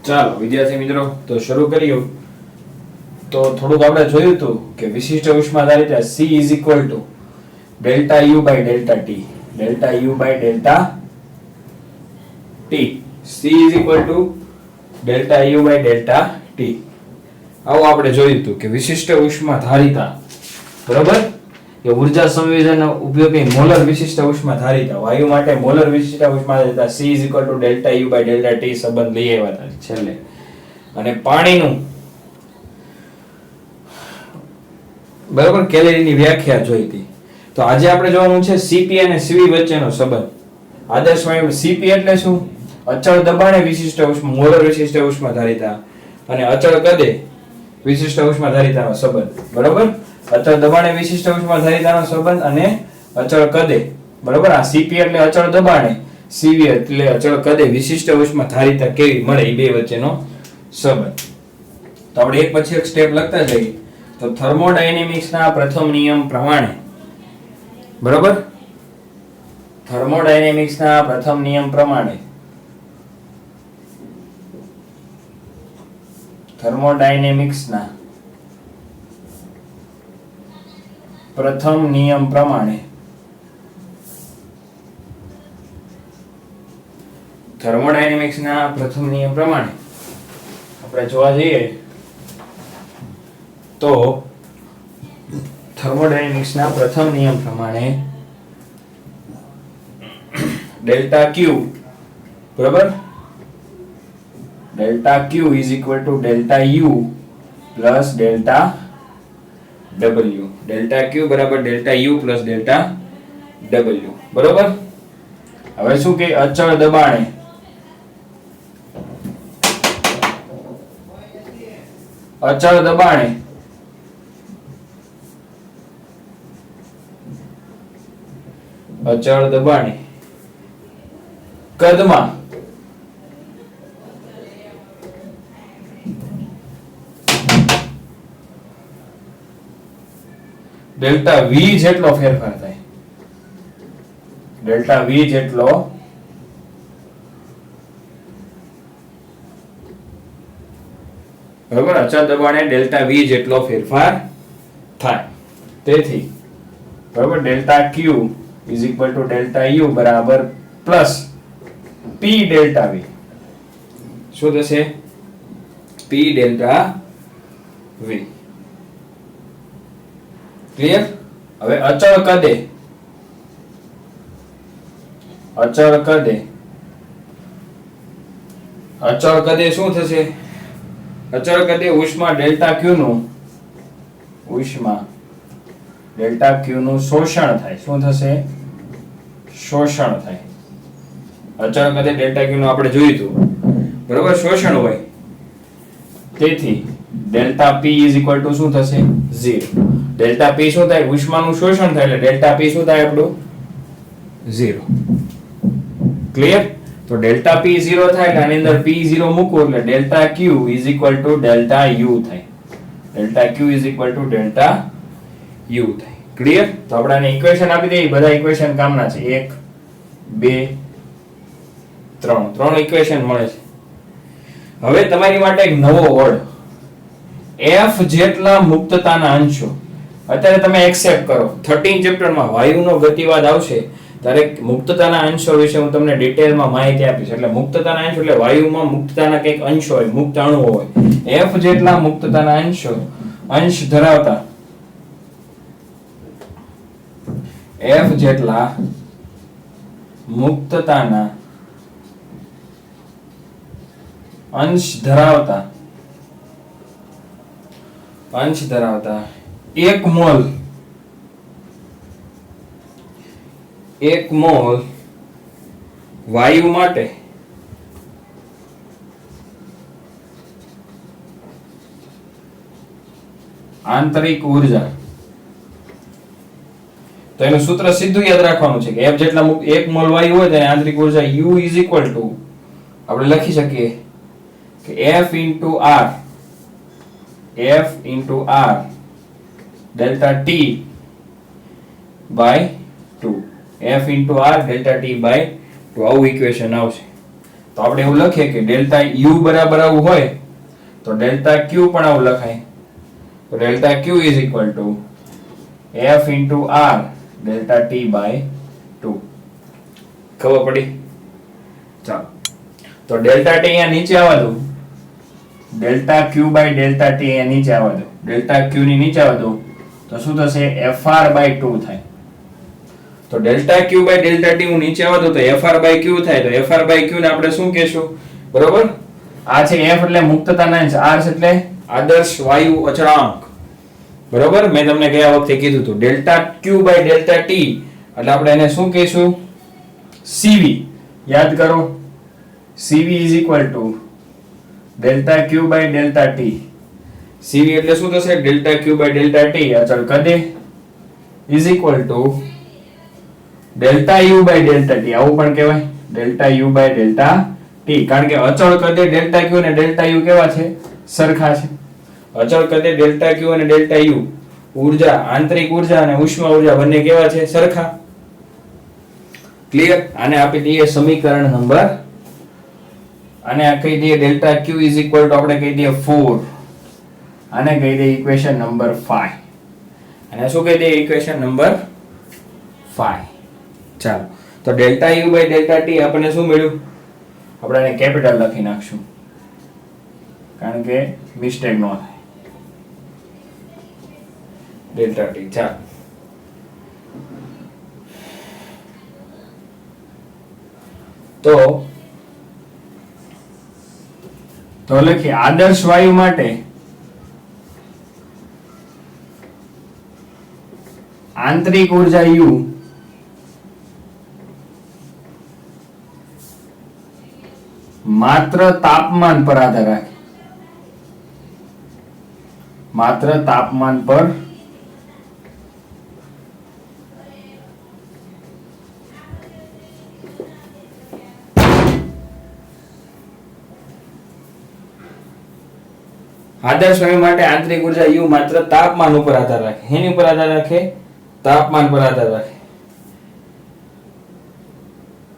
ચાલો વિદ્યાર્થી મિત્રો તો શરૂ કર્યું તો થોડુંક આપણે જોયું હતું કે વિશિષ્ટ ઉષ્માધારિતા C is equal to delta U by delta T. delta U by delta T. C is equal to delta U by delta T. આવું આપણે જોયું હતું કે વિશિષ્ટ ઉષ્માધારિતા બરાબર કે ઉર્જા સંયોજનનો ઉપયોગી મોલર વિશિષ્ટ ઉષ્માધારિતા વાયુ માટે મોલર વિશિષ્ટ ઉષ્માધારિતા C is equal to delta U by delta T સંબંધ લઈ આવ્યા હતા છેલ્લે અને પાણીનું બરાબર કેલરીની વ્યાખ્યા જોઈ હતી તો આજે આપણે જોવાનું છે Cp અને Cv વચ્ચેનો સંબંધ આદર્શ વાયુ Cp એટલે શું અચળ દબાણે વિશિષ્ટ ઉષ્મા મોલર વિશિષ્ટ ઉષ્માધારિતા અને અચળ કદે વિશિષ્ટ ઉષ્માધારિતાનો સંબંધ બરાબર અચળ દબાણે વિશિષ્ટ ઉષ્માધારિતાનો સંબંધ અને અચળ કદે બરાબર આ Cp એટલે અચળ દબાણે Cv એટલે અચળ કદે વિશિષ્ટ ઉષ્માધારિતા કેવી મળે એ બે વચ્ચેનો સંબંધ તો આપણે એક પછી એક સ્ટેપ લખતા જઈએ તો થર્મોડાયનેમિક્સના પ્રથમ નિયમ પ્રમાણે બરાબર થર્મોડાયનેમિક્સના પ્રથમ નિયમ પ્રમાણે થર્મોડાયનેમિક્સના પ્રથમ નિયમ પ્રમાણે થર્મોડાયનેમિક્સના પ્રથમ નિયમ પ્રમાણે આપણે જોવા જઈએ તો થર્મોડાયનેમિક્સના પ્રથમ નિયમ પ્રમાણે ડેલ્ટા Q બરાબર delta Q is equal to delta U plus delta W. Delta Q બરાબર delta U plus delta W બરાબર હવે શું કે અચળ દબાણે અચળ દબાણે અચળ દબાણે કદમાં ડેલ્ટા V જેટલો ફેરફાર થાય ડેલ્ટા V જેટલો બરાબર અચળ દબાણે ડેલ્ટા V જેટલો ફેરફાર થાય તેથી બરાબર delta Q is equal to delta U બરાબર પ્લસ P ડેલ્ટા V શું થશે P ડેલ્ટા V ક્લિયર હવે અચળ કદે શું થશે અચળ કદે ઉષ્મા ડેલ્ટા Q નું શોષણ થાય શું થશે શોષણ થાય અચળ કદે ડેલ્ટા Q નું આપણે જોયું હતું બરાબર શોષણ હોય તેથી delta P is equal to શું થશે 0 ડેલ્ટા P શું થાય ઉષ્માનું શોષણ થાય એટલે ડેલ્ટા P શું થાય આપણું 0 ક્લિયર તો ડેલ્ટા P 0 થાય એટલે આની અંદર P 0 મૂકો એટલે delta Q is equal to delta U થાય delta Q is equal to delta U થાય ક્લિયર તો આપણે ઇક્વેશન આપી દઈએ બધા ઇક્વેશન કામના છે 1 2 3 ત્રણ ઇક્વેશન મળે છે હવે તમારી માટે એક નવો વર્ડ F જેટલા મુક્તતાના અંશો અત્યારે તમે એક્સેપ્ટ કરો 13 ચેપ્ટરમાં વાયુનો ગતિવાદ આવશે ત્યારે મુક્તતાના અંશો વિશે હું તમને ડિટેલમાં માહિતી આપીશ એટલે મુક્તતાના અંશો એટલે વાયુમાં મુક્તતાના કંઈક અંશો હોય મુક્ત અણુઓ હોય F જેટલા મુક્તતાના અંશ ધરાવતા F જેટલા મુક્તતાના અંશ ધરાવતા 1 મોલ વાયુ માટે આંતરિક ઉર્જા તો એનું સૂત્ર સીધું યાદ રાખવાનું છે કે F જેટલા 1 મોલ વાયુ હોય તેની આંતરિક ઉર્જા U is equal to આપણે લખી શકીએ કે F into R delta T by 2 F into R delta T by 2 આવું ઇક્વેશન આવશે તો આપણે એવું લખીએ કે ડેલ્ટા યુ બરાબર આવું હોય તો ડેલ્ટા ક્યુ પણ આવું લખાય. તો delta Q is equal to F into R delta T by 2. ખબર પડી? ચાલો, તો ડેલ્ટા ટી અહીંયા નીચે આવવા દો, delta Q by delta T અહીંયા નીચે આવવા દો, ડેલ્ટા ક્યુ ની નીચે આવવા દો તો શું થશે? fr બાય 2 થાય. તો delta Q by delta T હું નીચે આવવા દો તો fr બાય ક્યુ થાય. તો fr બાય ક્યુ ને આપણે શું કહેશું? બરોબર, આ છે f એટલે મુક્તતાના અંશ, r એટલે આદર્શ વાયુ અચળાંક. બરોબર, મેં તમને ગયા વખતે કીધું હતું delta Q by delta T એટલે આપણે એને શું કહીશું? cv. યાદ કરો, cv is equal to delta Q by delta t. cv એટલે શું થશે? Delta Q by delta t અચળ કદે is equal to delta you by delta t. આવું પણ કહેવાય delta you by delta t, કારણ કે અચળ કદે ડેલ્ટા ક્યુ અને ડેલ્ટા યુ કેવા છે? સરખા છે. અચળ કદે ડેલ્ટા ક્યુ અને ડેલ્ટા યુ ઊર્જા, આંતરિક ઊર્જા અને ઉષ્મા ઊર્જા બંને કેવા છે? સરખા. ક્લિયર? આને આપી દઈએ સમીકરણ નંબર, આને કહી દઈએ delta Q is equal two આપણે કહી દઈએ 4. આને કહી દઈએ ઇક્વેશન નંબર 5. અને શું કહી દઈએ? Equation number 5. ચાલો, તો delta you by delta T આપણને શું મળ્યું? આપણે એને કેપિટલ લખી નાખશું કારણ કે મિસ્ટેક ન થાય. Delta T. ચાલો, તો લખીએ આદર્શ વાયુ માટે આંતરિક ઊર્જા U માત્ર તાપમાન પર આધાર રાખે. માત્ર તાપમાન પર આદર્શ વાયુ માટે આંતરિક ઊર્જા U માત્ર તાપમાન ઉપર આધાર રાખે. એની ઉપર આધાર રાખે? તાપમાન પર આધાર રાખે.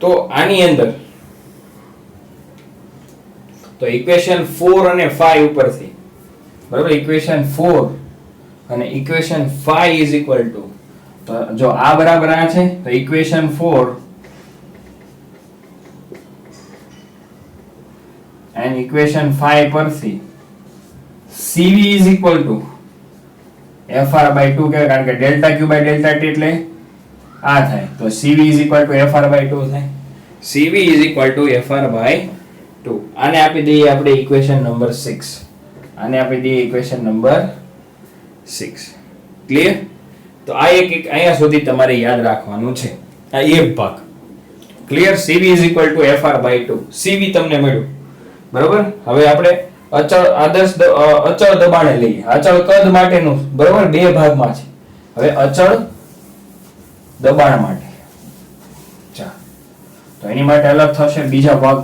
તો આની અંદર તો ઇક્વેશન 4 અને 5 ઉપરથી, બરાબર, ઇક્વેશન 4 અને ઇક્વેશન 5 ઇઝ ઇક્વલ ટુ, તો જો આ બરાબર આ છે તો ઇક્વેશન 4 એન્ડ ઇક્વેશન 5 પરથી CV is equal to FR by 2 કહેવાય, કારણ કે delta Q by delta T એટલે આ થાય. તો CV is equal to FR by 2 થાય. CV is equal to FR by 2. આને આપી દઈએ આપણે ઇક્વેશન નંબર 6. આને આપી દઈએ ઇક્વેશન નંબર 6. ક્લિયર? તો આ એક અહીંયા સુધી તમારે યાદ રાખવાનું છે, આ એક ભાગ. Clear? CV is equal to FR by 2. CV તમને મળ્યું. બરાબર, હવે આપણે અચળ આદર્શ અચળ દબાણે લઈએ. અચળ કદ માટેનું, બરાબર, બે ભાગમાં છે. હવે અચળ દબાણ માટે ચા તો એની માટે અલગ થશે બીજા ભાગ.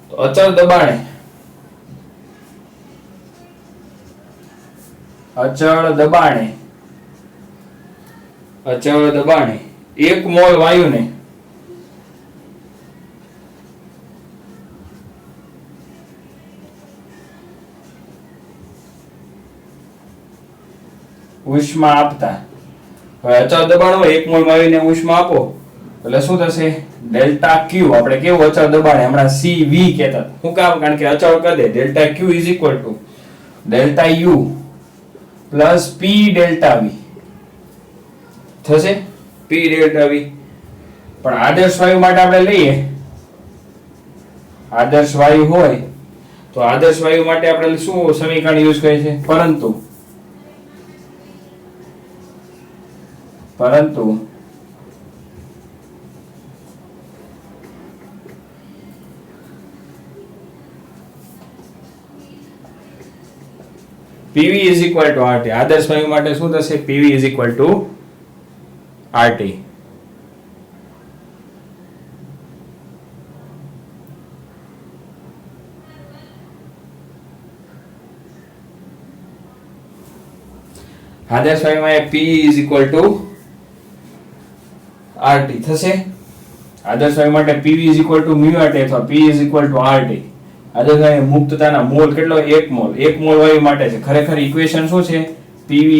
તો અચળ દબાણે અચળ દબાણે 1 મોલ વાયુને ઉષ્મા આપતા, હવે અચળ દબાણ હોય 1 મોલ વાયુને ઉષ્મા આપો એટલે શું થશે? ડેલ્ટા ક્યુ, આપણે કેવું અચળ દબાણ હમણાં CV કહેતા. શું કામ? કારણ કે અચળ કદે delta Q is equal to delta u plus p delta v થશે. P delta v. પણ આદર્શ વાયુ માટે આપણે લઈએ, આદર્શ વાયુ હોય તો આદર્શ વાયુ માટે આપણે શું સમીકરણ યુઝ કરીએ છીએ? પરંતુ PV is equal to RT. આદર્શ વાયુ માટે શું થશે? PV is equal to RT. આદર્શ વાયુમાં P is equal to RT થશે. આદર્શ વાયુ માટે PV μ RT અથવા P RT. આદર્શ વાયુ મુક્તતાના મોલ કેટલો? 1 મોલ. 1 મોલ વાયુ માટે છે. ખરેખર ઇક્વેશન શું છે? PV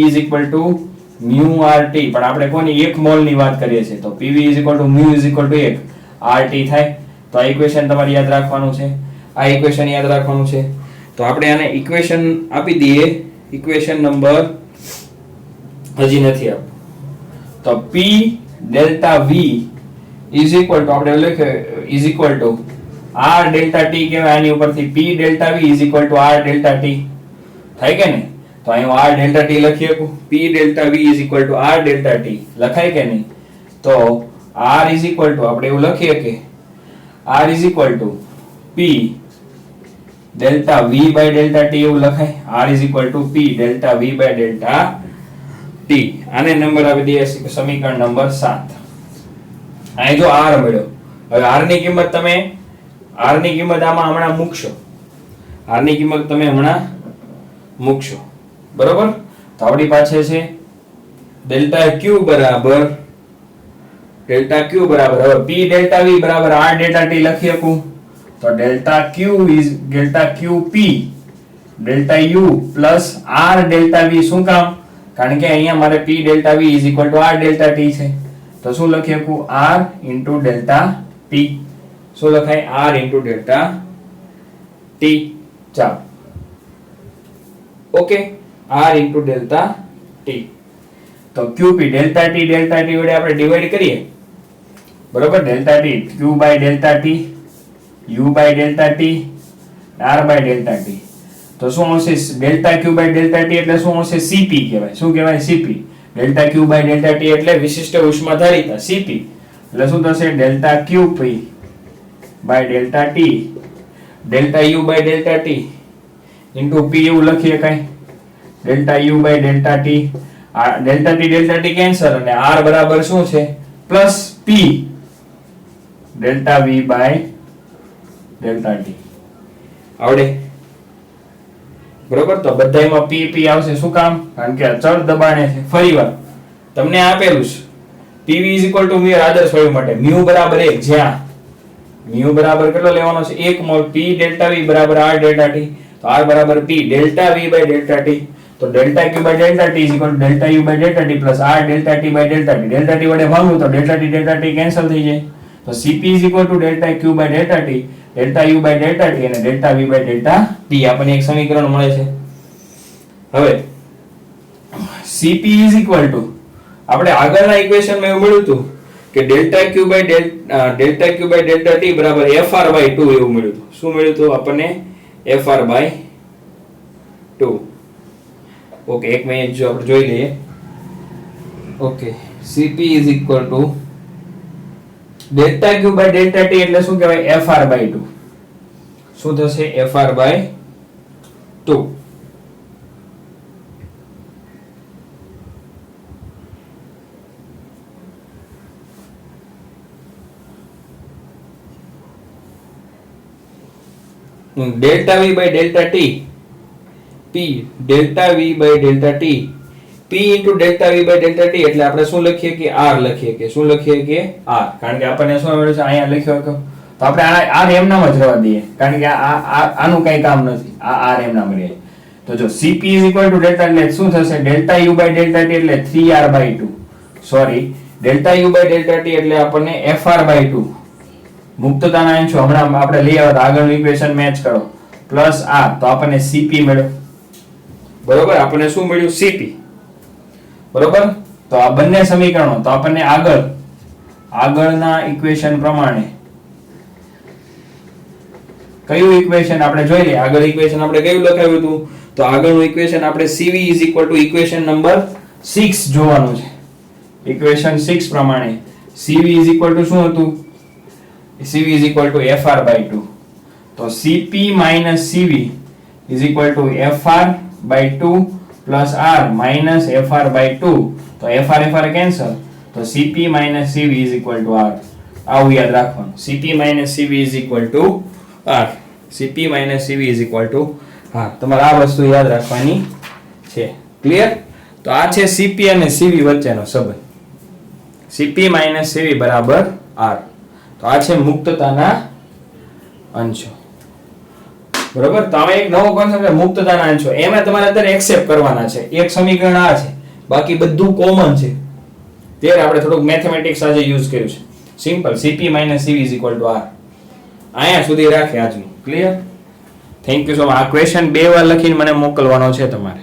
μ RT, પણ આપણે કોની 1 મોલ ની વાત કરીએ છીએ, તો PV μ 1 RT થાય. તો આ ઇક્વેશન તમારે યાદ રાખવાનું છે. આ ઇક્વેશન યાદ રાખવાનું છે. તો આપણે આને ઇક્વેશન આપી દઈએ. ઇક્વેશન નંબર હજી નથી આપ્યો. તો P ડેલ્ટા V આપણે લખીએ R ડેલ્ટા T કહેવાય. આની ઉપરથી P delta V R delta T થાય કે નહીં? તો અહીં R ડેલ્ટા T લખી શકું. P delta V R delta T લખાય કે નહીં? તો R આપણે એવું લખીએ કે R P delta V by delta T એવું લખાય. R P delta V by delta T. આને નંબર આપી દઈએ સમીકરણ નંબર 7. અહીં જો R મળ્યો. હવે R ની કિંમત આમાં હમણાં મૂકશો. R ની કિંમત તમે હમણાં મૂકશો. બરોબર? તો આપણી પાસે છે ડેલ્ટા Q બરાબર હવે P ડેલ્ટા V બરાબર R ડેલ્ટા T લખી શકું. તો delta QP delta U plus R delta V. શું કામ? કારણ કે અહીંયા મારે P delta V R delta T છે. તો શું લખી શકું? R into delta T. શું લખાય? R into delta T. ચાલો, okay, R into delta T. તો QP ડેલ્ટા T વડે આપણે ડિવાઈડ કરીએ. બરોબર? Delta T Q by delta T, U by delta T, R by delta T. તો શું હશે? Delta Q by delta T એટલે શું હશે? CP કહેવાય. શું કહેવાય? CP. Delta Q by delta T એટલે વિશિષ્ટ ઉષ્માધારિતા CP. એટલે શું થશે? Delta QP by delta T delta U by delta T into P એવું લખીએ કાંઈ. Delta U by delta T. Delta T cancel અને R બરાબર શું છે? Plus P delta V by delta T. આવડે? બરોબર? તો બધાયમાં P આવશે. શું કામ? કારણ કે અચળ દબાણે છે. ફરીવાર તમને આપેલું છે PV μ આદર્શ વાયુ માટે μ બરાબર 1, જ્યાં μ બરાબર કેટલો લેવાનો છે? 1 મોલ. P ડેલ્ટા V બરાબર R ડેલ્ટા T. તો R બરાબર P delta V by delta T. તો delta Q by delta T delta U by delta T plus R delta T by delta T. Delta T વડે ભાગું તો delta T cancel થઈ જાય. તો CP delta Q by delta T delta U by delta T અને delta V by delta T. આપણને એક સમીકરણ મળે છે. હવે CP આપણે આગળના ઇક્વેશનમાં એવું મળ્યું હતું કે delta Q by delta T બરાબર FR બાય 2 એવું મળ્યું હતું. શું મળ્યું હતું આપણને? FR by 2. ઓકે, એક મિનિટ જો આપણે જોઈ લઈએ. Okay, CP delta Q by delta T એટલે શું કહેવાય? FR by 2. શું થશે? FR by 2. Delta V by delta T P delta V by delta T P into delta V by delta T એટલે આપણે શું લખીએ કે R લખીએ કે શું લખીએ કે R. કારણ કે આપણને શું મળ્યું છે? અહીંયા લખ્યો હતો તો આપણે R એમ નામ જ રહેવા દઈએ. કારણ કે આનું કઈ કામ નથી. આ R એમ નામ રહે. તો જો CP ડેલ્ટા એટલે શું થશે? Delta U by delta T એટલે 3R by 2. Sorry, delta U by delta T એટલે આપણને FR બાય 2. મુક્તતાના અંશો હમણાં આપણે લઈ આવ્યા આગળનું ઇક્વેશન મેચ કરો પ્લસ R. તો આપણને CP મળ્યો. બરોબર? આપણને શું મળ્યું? CP. બરોબર? તો આ બંને સમીકરણો તો આપણને આગળના ઇક્વેશન પ્રમાણે કયું ઇક્વેશન આપણે જોઈ લઈએ. આગળ ઇક્વેશન આપણે કયું લખાવ્યું હતું? તો આગળનું ઇક્વેશન આપણે CV ઇક્વેશન નંબર 6 જોવાનું છે. ઇક્વેશન 6 પ્રમાણે CV શું હતું? CV FR by 2. તો CP minus CV FR by 2 plus R minus FR by 2. તો FR cancel. તો CP minus CV R. આવું યાદ રાખવાનું. CP minus CV R. CP minus CV R. તમારે આ વસ્તુ યાદ રાખવાની છે. ક્લિયર? તો આ છે CP અને CV વચ્ચેનો સંબંધ. Cp - Cv બરાબર R. તો આ છે મુક્તતાના અંશો. બરોબર. તો આમાં એક નવો કોન્સેપ્ટ છે મુક્તતાના અંશો. એમાં તમારે અત્યારે એક્સેપ્ટ કરવાના છે. એક સમીકરણ આ છે, બાકી બધું કોમન છે. ત્યારે આપણે થોડુંક મેથેમેટિક્સ આજે યુઝ કર્યું છે. સિમ્પલ. Cp - Cv = R. અહીંયા સુધી રાખે આજનું. Clear? Thank you so much. આ ક્વેશ્ચન 2 વાર લખીને મને મોકલવાનો છે તમારે.